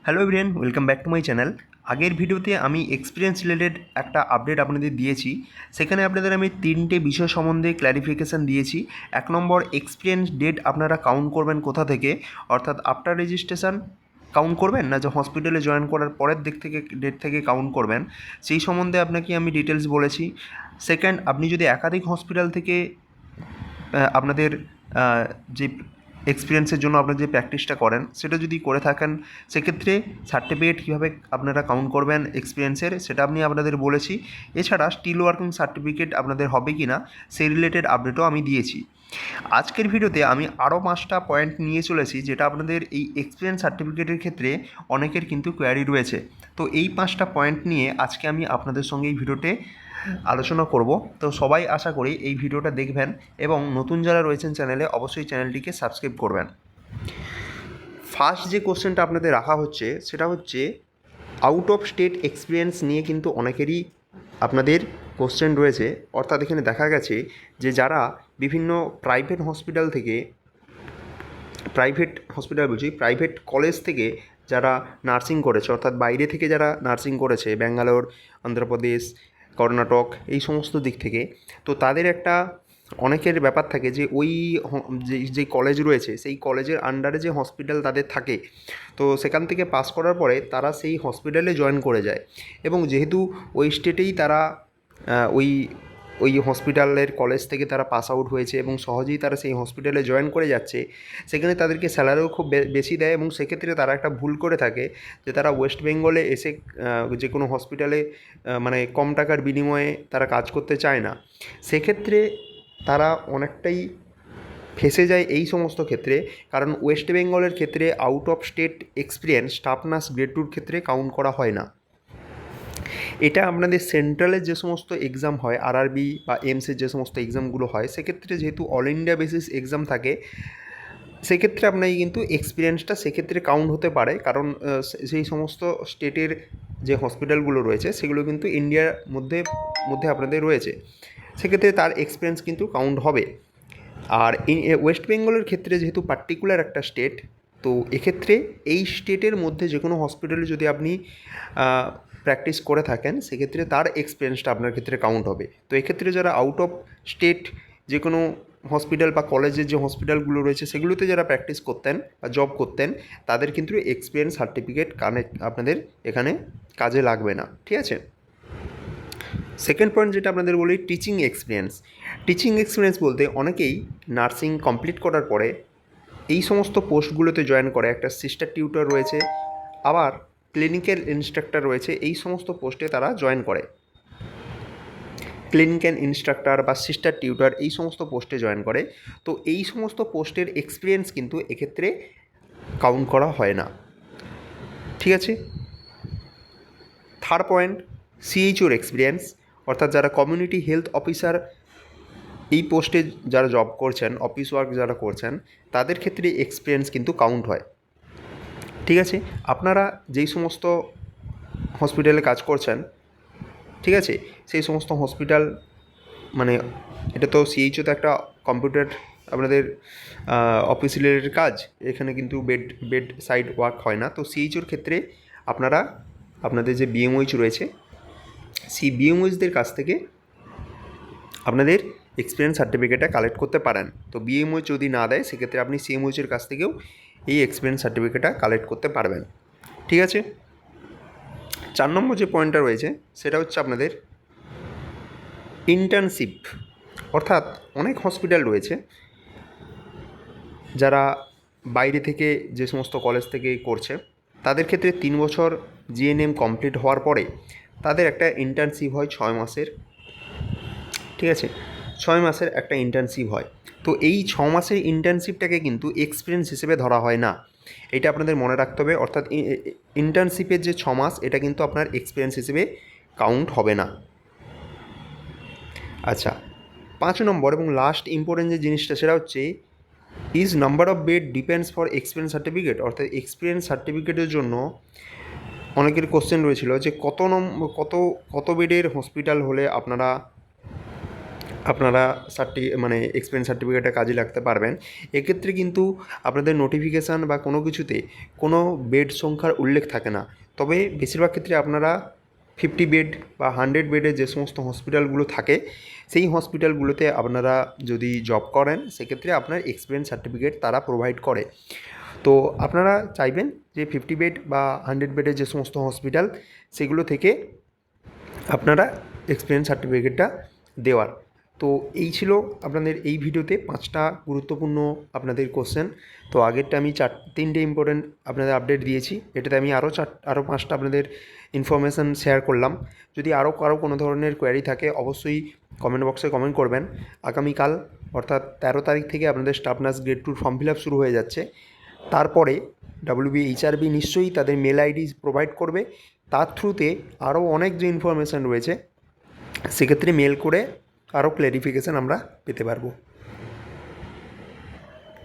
Hello everyone, welcome back to my channel. আগের ভিডিওতে আমি এক্সপিরিয়েন্স রিলেটেড একটা আপডেট আপনাদের দিয়েছি। সেখানে আপনাদের আমি 3টে বিষয় সম্বন্ধে ক্ল্যারিফিকেশান দিয়েছি। 1 নম্বর, এক্সপিরিয়েন্স ডেট আপনারা কাউন্ট করবেন কোথা থেকে, অর্থাৎ আফটার রেজিস্ট্রেশন কাউন্ট করবেন না যে হসপিটালে জয়েন করার পরের ডেট থেকে কাউন্ট করবেন, সেই সম্বন্ধে আপনাকে আমি ডিটেলস বলেছি। সেকেন্ড, আপনি যদি একাধিক হসপিটাল থেকে আপনাদের যে এক্সপিরিয়েন্সের জন্য আপনারা যে প্র্যাকটিসটা করেন সেটা যদি করে থাকেন, সেক্ষেত্রে সার্টিফিকেট কীভাবে আপনারা কাউন্ট করবেন এক্সপিরিয়েন্সের সেটা আমি আপনাদের বলেছি। এছাড়া স্টিল ওয়ার্কিং সার্টিফিকেট আপনাদের হবে কি না সেই রিলেটেড আপডেটও আমি দিয়েছি। আজকের ভিডিওতে আমি আরও 5টা পয়েন্ট নিয়ে চলেছি, যেটা আপনাদের এই এক্সপিরিয়েন্স সার্টিফিকেটের ক্ষেত্রে অনেকের কিন্তু কোয়ারি রয়েছে। তো এই 5টা পয়েন্ট নিয়ে আজকে আমি আপনাদের সঙ্গে এই ভিডিওতে আলোচনা করব। তো সবাই আশা করি এই ভিডিওটা দেখবেন এবং নতুন যারা রয়েছেন চ্যানেলে অবশ্যই চ্যানেলটিকে সাবস্ক্রাইব করবেন। ফার্স্ট যে কোশ্চেনটা আপনাদের রাখা হচ্ছে সেটা হচ্ছে আউট অফ স্টেট এক্সপিরিয়েন্স নিয়ে কিন্তু অনেকেরই আপনাদের কোশ্চেন রয়েছে। অর্থাৎ এখানে দেখা গেছে যে যারা বিভিন্ন প্রাইভেট প্রাইভেট কলেজ থেকে যারা নার্সিং করেছে, অর্থাৎ বাইরে থেকে যারা নার্সিং করেছে, ব্যাঙ্গালোর, অন্ধ্রপ্রদেশ, কর্ণাটক, এই সমস্ত দিক থেকে, তো তাদের একটা অনেকের ব্যাপার থাকে যে ওই যে কলেজ রয়েছে সেই কলেজের আন্ডারে যে হসপিটাল তাদের থাকে, তো সেখান থেকে পাস করার পরে তারা সেই হসপিটালে জয়েন করে যায়। এবং যেহেতু ওই স্টেটেই তারা ওই ওই হসপিটালের কলেজ থেকে তারা পাস আউট হয়েছে এবং সহজেই তারা সেই হসপিটালে জয়েন করে যাচ্ছে, সেখানে তাদেরকে স্যালারিও খুব বেশি দেয়। এবং সেক্ষেত্রে তারা একটা ভুল করে থাকে যে তারা ওয়েস্ট বেঙ্গলে এসে যে কোনো হসপিটালে মানে কম টাকার বিনিময়ে তারা কাজ করতে চায় না। সেক্ষেত্রে তারা অনেকটাই ফেঁসে যায় এই সমস্ত ক্ষেত্রে, কারণ ওয়েস্ট বেঙ্গলের ক্ষেত্রে out of state experience staff nurse grade 2 ক্ষেত্রে কাউন্ট করা হয় না। এটা আপনাদের সেন্ট্রালের যে সমস্ত এক্সাম হয়, আরআরবি বা এমসের যে সমস্ত এক্সামগুলো হয়, সেক্ষেত্রে যেহেতু অল ইন্ডিয়া বেসিস এক্সাম থাকে, সেক্ষেত্রে আপনাকে কিন্তু এক্সপিরিয়েন্সটা সেক্ষেত্রে কাউন্ট হতে পারে। কারণ সেই সমস্ত স্টেটের যে হসপিটালগুলো রয়েছে সেগুলো কিন্তু ইন্ডিয়ার মধ্যে আপনাদের রয়েছে, সেক্ষেত্রে তার এক্সপিরিয়েন্স কিন্তু কাউন্ট হবে। আর ওয়েস্ট বেঙ্গলের ক্ষেত্রে যেহেতু পার্টিকুলার একটা স্টেট, তো এক্ষেত্রে এই স্টেটের মধ্যে যে কোনো হসপিটালে যদি আপনি প্র্যাকটিস করে থাকেন, সেক্ষেত্রে তার এক্সপিরিয়েন্সটা আপনার ক্ষেত্রে কাউন্ট হবে। তো এক্ষেত্রে যারা আউট অফ স্টেট যে কোনো হসপিটাল বা কলেজের যে হসপিটালগুলো রয়েছে সেগুলোতে যারা প্র্যাকটিস করতেন বা জব করতেন, তাদের কিন্তু এক্সপিরিয়েন্স সার্টিফিকেট আপনাদের এখানে কাজে লাগবে না, ঠিক আছে। সেকেন্ড পয়েন্ট যেটা আপনাদের বলি, টিচিং এক্সপিরিয়েন্স বলতে অনেকেই নার্সিং কমপ্লিট করার পরে এই সমস্ত পোস্টগুলোতে জয়েন করে। একটা সিস্টার টিউটর রয়েছে, আবার ক্লিনিক্যাল ইনস্ট্রাক্টর রয়েছে, এই সমস্ত পোস্টে তারা জয়েন করে। ক্লিনিক্যাল ইনস্ট্রাক্টর বা সিস্টার টিউটর এই সমস্ত পোস্টে জয়েন করে। তো এই সমস্ত পোস্টের এক্সপিরিয়েন্স কিন্তু এক্ষেত্রে কাউন্ট করা হয় না, ঠিক আছে। থার্ড পয়েন্ট, সিএইচওর এক্সপিরিয়েন্স, অর্থাৎ যারা কমিউনিটি হেলথ অফিসার এই পোস্টে যারা জব করছেন, অফিস ওয়ার্ক যারা করছেন, তাদের ক্ষেত্রে এক্সপিরিয়েন্স কিন্তু কাউন্ট হয়, ঠিক আছে। আপনারা যেই সমস্ত হসপিটালে কাজ করছেন, ঠিক আছে, সেই সমস্ত হসপিটাল মানে এটা তো সিএইচও তো একটা কম্পিউটার আপনাদের অফিস রিলেটেড কাজ, এখানে কিন্তু বেড সাইড ওয়ার্ক হয় না। তো সিএইচওর ক্ষেত্রে আপনাদের যে বিএমওইচ রয়েছে, সেই বিএমওইচদের কাছ থেকে আপনাদের এক্সপিরিয়েন্স সার্টিফিকেটটা কালেক্ট করতে পারেন। তো বিএমওইচ যদি না দেয়, সেক্ষেত্রে আপনি সিএমওইচের কাছ থেকেও এই এক্সপিরিয়েন্স সার্টিফিকেটটা কালেক্ট করতে পারবেন, ঠিক আছে। 4 নম্বর যে পয়েন্টটা রয়েছে সেটা হচ্ছে আপনাদের ইন্টার্নশিপ। অর্থাৎ অনেক হসপিটাল রয়েছে যারা বাইরে থেকে যে সমস্ত কলেজ থেকে করছে, তাদের ক্ষেত্রে 3 বছর জিএনএম কমপ্লিট হওয়ার পরে তাদের একটা ইন্টার্নশিপ হয় 6 মাসের, ঠিক আছে। 6 মাসের একটা ইন্টার্নশিপ হয়। তো এই 6 মাসের ইন্টার্নশিপটাকে কিন্তু এক্সপিরিয়েন্স হিসেবে ধরা হয় না, এটা আপনাদের মনে রাখতে হবে। অর্থাৎ ইন্টার্নশিপের যে 6 মাস, এটা কিন্তু আপনার এক্সপিরিয়েন্স হিসেবে কাউন্ট হবে না। আচ্ছা, 5 নম্বর এবং লাস্ট ইম্পর্টেন্ট যে জিনিসটা সেটা হচ্ছে is number of bed depends for experience certificate. অর্থাৎ এক্সপিরিয়েন্স সার্টিফিকেটের জন্য অনেকের কোশ্চেন রয়েছিল যে কত বেডের হসপিটাল হলে আপনারা আপনারা এক্সপিরিয়েন্স সার্টিফিকেটটা কাজে লাগতে পারবেন। এক্ষেত্রে কিন্তু আপনাদের নোটিফিকেশান বা কোনো কিছুতে কোনো বেড সংখ্যার উল্লেখ থাকে না। তবে বেশিরভাগ ক্ষেত্রে আপনারা 50 বেড বা 100 বেডের যে সমস্ত হসপিটালগুলো থাকে, সেই হসপিটালগুলোতে আপনারা যদি জব করেন, সেক্ষেত্রে আপনার এক্সপিরিয়েন্স সার্টিফিকেট তারা প্রোভাইড করে। তো আপনারা চাইবেন যে 50 বেড বা 100 বেডের যে সমস্ত হসপিটাল, সেগুলো থেকে আপনারা এক্সপিরিয়েন্স সার্টিফিকেটটা দেওয়ার। তো এই ছিল আপনাদের এই ভিডিওতে 5টা গুরুত্বপূর্ণ আপনাদের কোশ্চেন। তো আগেরটা আমি 3টে ইম্পর্টেন্ট আপনাদের আপডেট দিয়েছি, এটাতে আমি আরও 5টা আপনাদের ইনফরমেশান শেয়ার করলাম। যদি আরও কারো কোনো ধরনের কোয়ারি থাকে, অবশ্যই কমেন্ট বক্সে কমেন্ট করবেন। আগামীকাল অর্থাৎ 13 তারিখ থেকে আপনাদের staff nurse grade 2 form fill up শুরু হয়ে যাচ্ছে। তারপরে WBHRB নিশ্চয়ই তাদের মেল আইডি প্রোভাইড করবে। তার থ্রুতে আরও অনেক যে ইনফরমেশান রয়েছে, সেক্ষেত্রে মেল করে আরও ক্ল্যারিফিকেশান আমরা পেতে পারবো।